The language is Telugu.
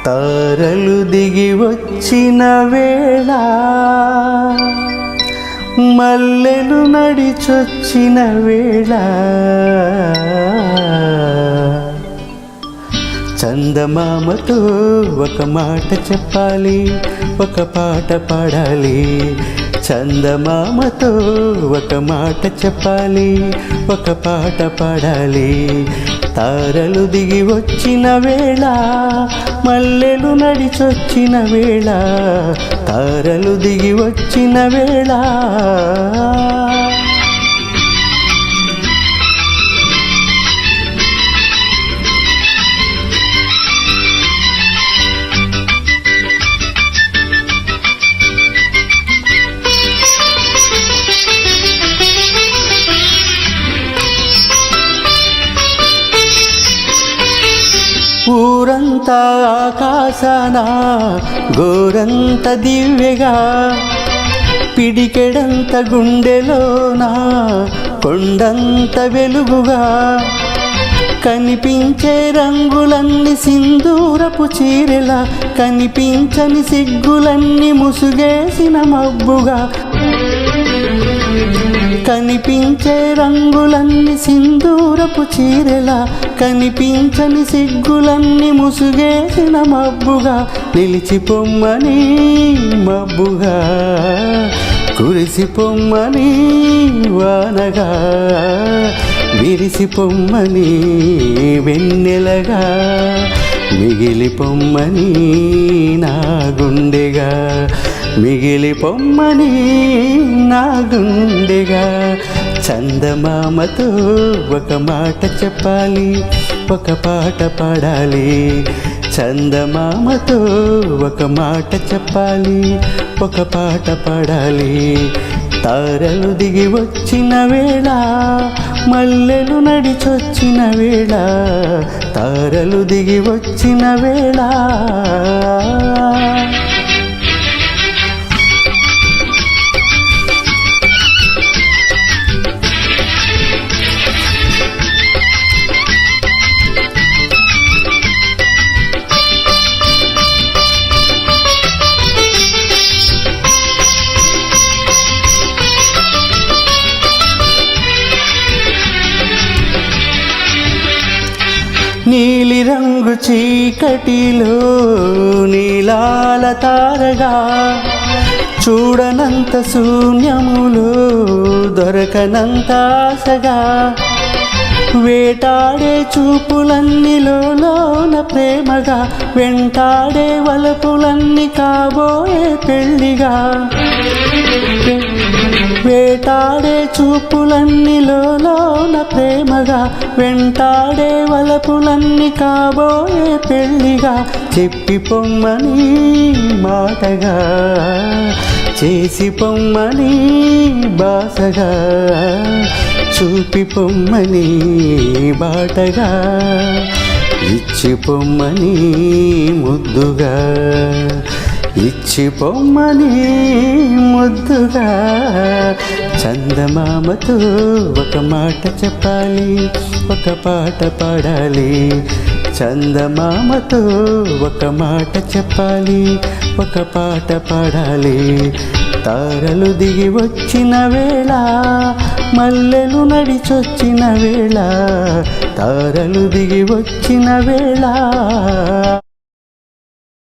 తారలు దిగి వచ్చిన వేళ మల్లెలు నడిచొచ్చిన వేళ చందమామతో ఒక మాట చెప్పాలి, ఒక పాట పాడాలి. చందమామతో ఒక మాట చెప్పాలి, ఒక పాట పాడాలి. తారలు దిగి వచ్చిన వేళ మల్లెలు నడిచొచ్చిన వేళ, తారలు దిగి వచ్చిన వేళ. ఊరంతా ఆకాశాన గోరంత దివ్యగా, పిడికెడంత గుండెలోన కొండంత వెలుగుగా, కనిపించే రంగులన్నీ సింధూరపు చీరెలా, కనిపించని సిగ్గులన్నీ ముసుగేసిన మబ్బుగా, కనిపించే రంగులన్నీ సింధూరపు చీరెలా, కనిపించని సిగ్గులన్నీ ముసుగేసిన మబ్బుగా, నిలిచిపొమ్మని మబ్బుగా, కురిసిపొమ్మని వానగా, విరిసిపొమ్మని వెన్నెలగా, మిగిలిపొమ్మని నా గుండెగా, మిగిలిపొమ్మని నా గుండెగా. చందమామతో ఒక మాట చెప్పాలి, ఒక పాట పాడాలి. చందమామతో ఒక మాట చెప్పాలి, ఒక పాట పాడాలి. తారలు దిగి వచ్చిన వేళ మల్లెలు నడిచొచ్చిన వేళ, తారలు దిగి వచ్చిన వేళ. నీలి రంగు చీకటిలో నీలాల తారగా, చూడనంత శూన్యములో దొరకనంత ఆశగా, వేటాడే చూపులన్నీలోన ప్రేమగా, వెంటాడే వలపులన్నీ కాబోయే పెళ్ళిగా, వేటాడే చూపులన్నీలోన ప్రేమగా, వెంటాడే వలపులన్నీ కాబోయే పెళ్ళిగా. చెప్పి పొమ్మని మాటగా, చేసి పొమ్మని బాసగా, చూపి పొమ్మని బాటగా, ఇచ్చి పొమ్మని ముద్దుగా, ఇచ్చి పొమ్మని ముద్దుగా. చందమామతో ఒక మాట చెప్పాలి, ఒక పాట పాడాలి. చందమామతో ఒక మాట చెప్పాలి, ఒక పాట పాడాలి. తారలు దిగి వచ్చిన వేళ మల్లెలు నడిచొచ్చిన వేళ, తారలు దిగి వచ్చిన వేళ.